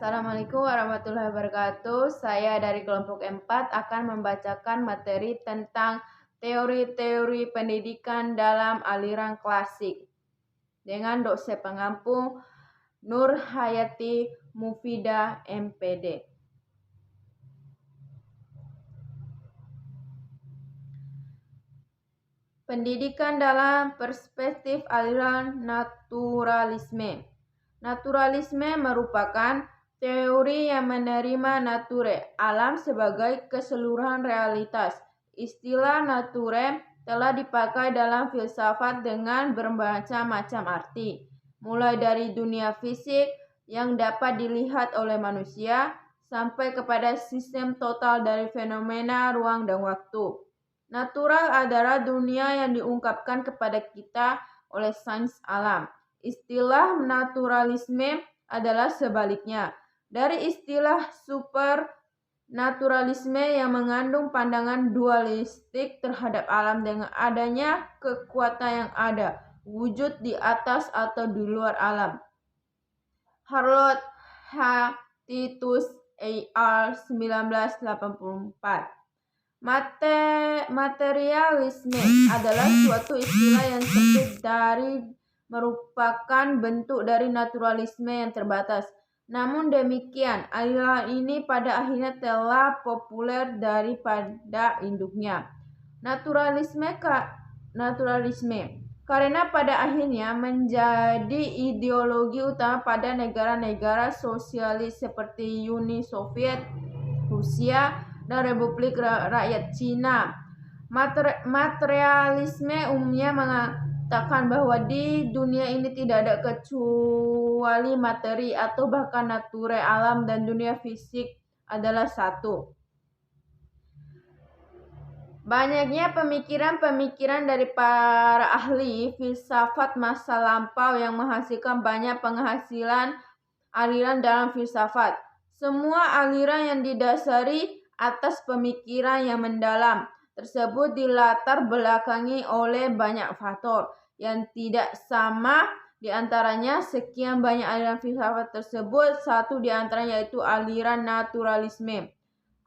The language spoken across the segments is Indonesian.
Assalamualaikum warahmatullahi wabarakatuh. Saya dari kelompok 4 akan membacakan materi tentang teori-teori pendidikan dalam aliran klasik dengan dosen pengampu Nur Hayati Mufidah MPD. Pendidikan dalam perspektif aliran naturalisme. Naturalisme merupakan teori yang menerima nature, alam sebagai keseluruhan realitas. Istilah nature telah dipakai dalam filsafat dengan bermacam-macam arti, mulai dari dunia fisik yang dapat dilihat oleh manusia, sampai kepada sistem total dari fenomena ruang dan waktu. Natural adalah dunia yang diungkapkan kepada kita oleh sains alam. Istilah naturalisme adalah sebaliknya dari istilah supernaturalisme yang mengandung pandangan dualistik terhadap alam dengan adanya kekuatan yang ada, wujud di atas atau di luar alam. Harold H. Titus A.R. 1984. Materialisme adalah suatu istilah yang sempit dari merupakan bentuk dari naturalisme yang terbatas. Namun demikian, aliran ini pada akhirnya telah populer daripada induknya. Naturalisme karena pada akhirnya menjadi ideologi utama pada negara-negara sosialis seperti Uni Soviet, Rusia, dan Republik Rakyat Cina. Materialisme umumnya mengatakan bahwa di dunia ini tidak ada kecuali materi atau bahkan nature alam dan dunia fisik adalah satu. Banyaknya pemikiran-pemikiran dari para ahli filsafat masa lampau yang menghasilkan banyak penghasilan aliran dalam filsafat. Semua aliran yang didasari atas pemikiran yang mendalam tersebut dilatar belakangi oleh banyak faktor yang tidak sama. Di antaranya sekian banyak aliran filsafat tersebut, satu di antaranya yaitu aliran naturalisme.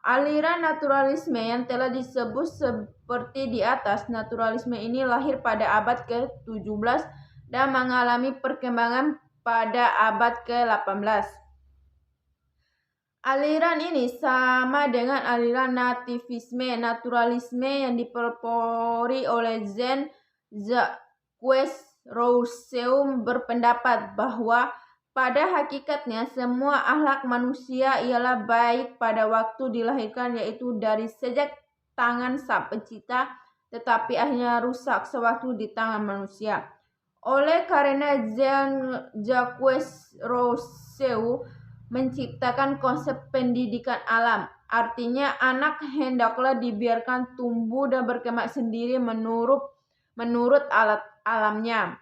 Aliran naturalisme yang telah disebut seperti di atas, naturalisme ini lahir pada abad ke-17 dan mengalami perkembangan pada abad ke-18. Aliran ini sama dengan aliran nativisme, naturalisme yang dipelopori oleh Jean-Jacques Rousseau berpendapat bahwa pada hakikatnya semua akhlak manusia ialah baik pada waktu dilahirkan, yaitu dari sejak tangan Sang Pencipta, tetapi akhirnya rusak sewaktu di tangan manusia. Oleh karena Jean-Jacques Rousseau menciptakan konsep pendidikan alam. Artinya anak hendaklah dibiarkan tumbuh dan berkembang sendiri menurut alamnya.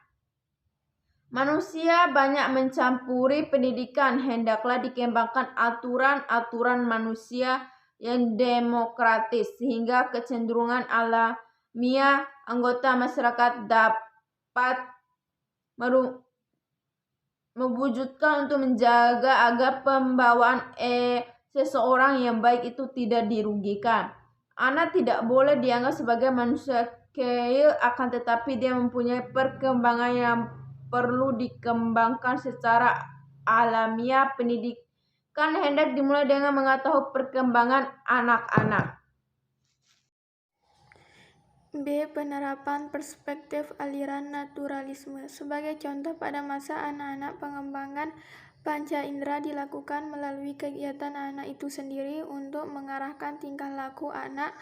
Manusia banyak mencampuri pendidikan, hendaklah dikembangkan aturan-aturan manusia yang demokratis sehingga kecenderungan alamiah anggota masyarakat dapat mewujudkan untuk menjaga agar pembawaan seseorang yang baik itu tidak dirugikan. Anak tidak boleh dianggap sebagai manusia kecil, akan tetapi dia mempunyai perkembangan yang perlu dikembangkan secara alamiah. Pendidikan hendak dimulai dengan mengetahui perkembangan anak-anak. B. Penerapan perspektif aliran naturalisme. Sebagai contoh, pada masa anak-anak pengembangan panca indera dilakukan melalui kegiatan anak itu sendiri untuk mengarahkan tingkah laku anak.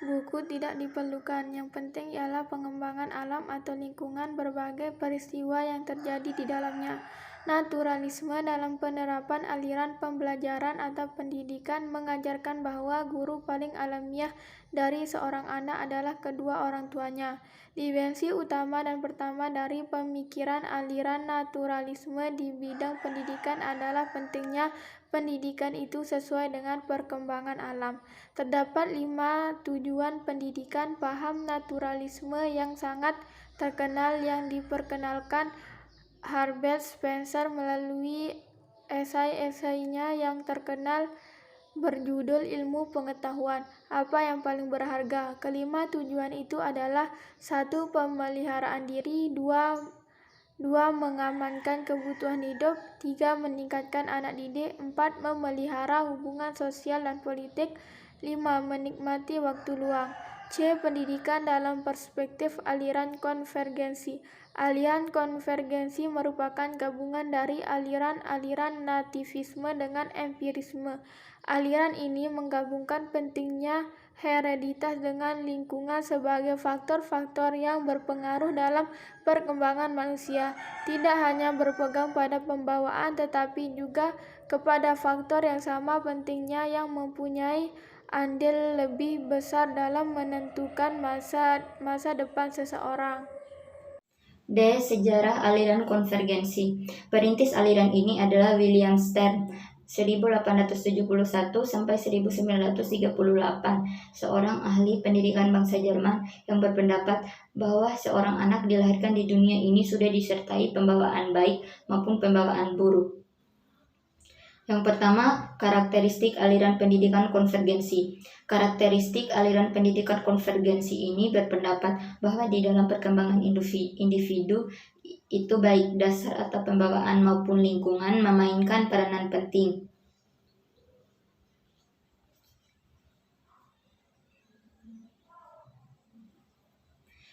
Buku tidak diperlukan. Yang penting ialah pengembangan alam atau lingkungan berbagai peristiwa yang terjadi di dalamnya. Naturalisme dalam penerapan aliran pembelajaran atau pendidikan mengajarkan bahwa guru paling alamiah dari seorang anak adalah kedua orang tuanya. Dimensi utama dan pertama dari pemikiran aliran naturalisme di bidang pendidikan adalah pentingnya pendidikan itu sesuai dengan perkembangan alam. Terdapat 5 tujuan pendidikan paham naturalisme yang sangat terkenal yang diperkenalkan Herbert Spencer melalui esai-esainya yang terkenal berjudul Ilmu Pengetahuan, Apa yang Paling Berharga. Kelima tujuan itu adalah 1. Pemeliharaan diri, 2. Mengamankan kebutuhan hidup, 3. Meningkatkan anak didik, 4. Memelihara hubungan sosial dan politik, 5. Menikmati waktu luang. C. Pendidikan dalam perspektif aliran konvergensi. Aliran konvergensi merupakan gabungan dari aliran-aliran nativisme dengan empirisme. Aliran ini menggabungkan pentingnya hereditas dengan lingkungan sebagai faktor-faktor yang berpengaruh dalam perkembangan manusia, tidak hanya berpegang pada pembawaan tetapi juga kepada faktor yang sama pentingnya yang mempunyai andil lebih besar dalam menentukan masa depan seseorang. D. Sejarah aliran konvergensi. Perintis aliran ini adalah William Stern, 1871 sampai 1938, seorang ahli pendidikan bangsa Jerman yang berpendapat bahwa seorang anak dilahirkan di dunia ini sudah disertai pembawaan baik maupun pembawaan buruk. Yang pertama, karakteristik aliran pendidikan konvergensi. Karakteristik aliran pendidikan konvergensi ini berpendapat bahwa di dalam perkembangan individu itu baik dasar atau pembawaan maupun lingkungan memainkan peranan penting.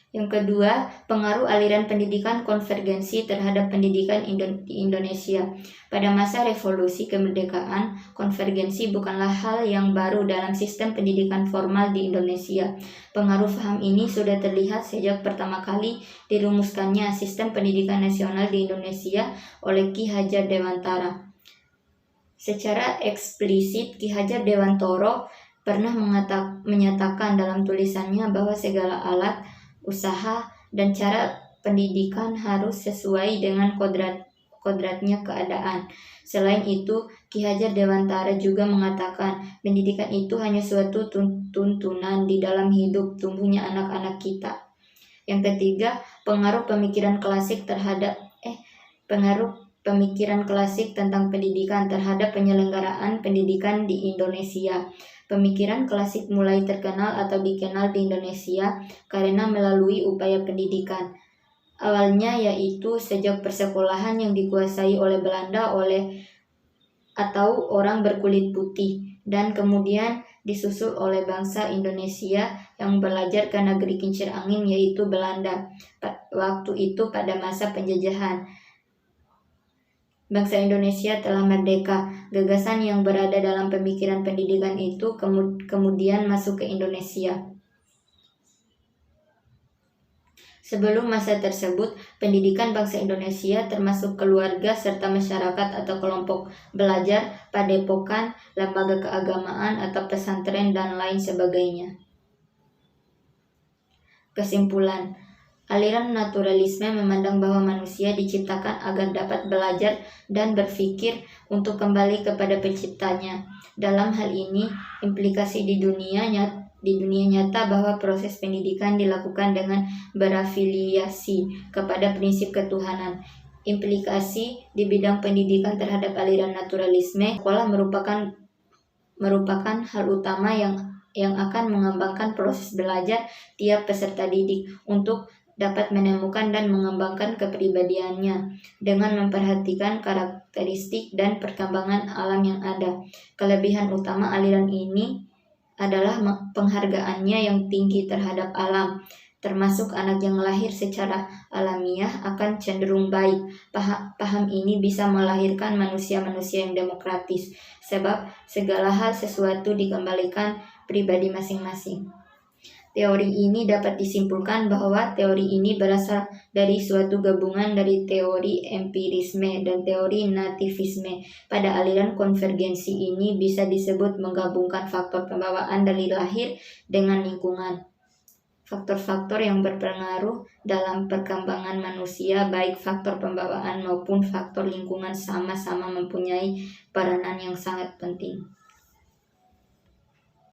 Yang kedua, pengaruh aliran pendidikan konvergensi terhadap pendidikan di Indonesia. Pada masa revolusi kemerdekaan, konvergensi bukanlah hal yang baru dalam sistem pendidikan formal di Indonesia. Pengaruh paham ini sudah terlihat sejak pertama kali dirumuskannya sistem pendidikan nasional di Indonesia oleh Ki Hajar Dewantara. Secara eksplisit, Ki Hajar Dewantara pernah menyatakan dalam tulisannya bahwa segala alat, usaha, dan cara pendidikan harus sesuai dengan kodratnya keadaan. Selain itu, Ki Hajar Dewantara juga mengatakan pendidikan itu hanya suatu tuntunan di dalam hidup tumbuhnya anak-anak kita. Yang ketiga, pengaruh pemikiran klasik tentang pendidikan terhadap penyelenggaraan pendidikan di Indonesia. Pemikiran klasik mulai terkenal atau dikenal di Indonesia karena melalui upaya pendidikan. Awalnya yaitu sejak persekolahan yang dikuasai oleh Belanda atau orang berkulit putih, dan kemudian disusul oleh bangsa Indonesia yang belajar ke negeri kincir angin yaitu Belanda. Waktu itu pada masa penjajahan. Bangsa Indonesia telah merdeka. Gagasan yang berada dalam pemikiran pendidikan itu kemudian masuk ke Indonesia. Sebelum masa tersebut, pendidikan bangsa Indonesia termasuk keluarga serta masyarakat atau kelompok belajar, padepokan, lembaga keagamaan atau pesantren dan lain sebagainya. Kesimpulan, aliran naturalisme memandang bahwa manusia diciptakan agar dapat belajar dan berpikir untuk kembali kepada penciptanya. Dalam hal ini, implikasi di dunia nyata bahwa proses pendidikan dilakukan dengan berafiliasi kepada prinsip ketuhanan. Implikasi di bidang pendidikan terhadap aliran naturalisme, sekolah merupakan hal utama yang akan mengembangkan proses belajar tiap peserta didik untuk dapat menemukan dan mengembangkan kepribadiannya dengan memperhatikan karakteristik dan perkembangan alam yang ada. Kelebihan utama aliran ini adalah penghargaannya yang tinggi terhadap alam, termasuk anak yang lahir secara alamiah akan cenderung baik. Paham ini bisa melahirkan manusia-manusia yang demokratis, sebab segala hal sesuatu dikembalikan pribadi masing-masing. Teori ini dapat disimpulkan bahwa teori ini berasal dari suatu gabungan dari teori empirisme dan teori nativisme. Pada aliran konvergensi ini bisa disebut menggabungkan faktor pembawaan dari lahir dengan lingkungan. Faktor-faktor yang berpengaruh dalam perkembangan manusia, baik faktor pembawaan maupun faktor lingkungan, sama-sama mempunyai peranan yang sangat penting.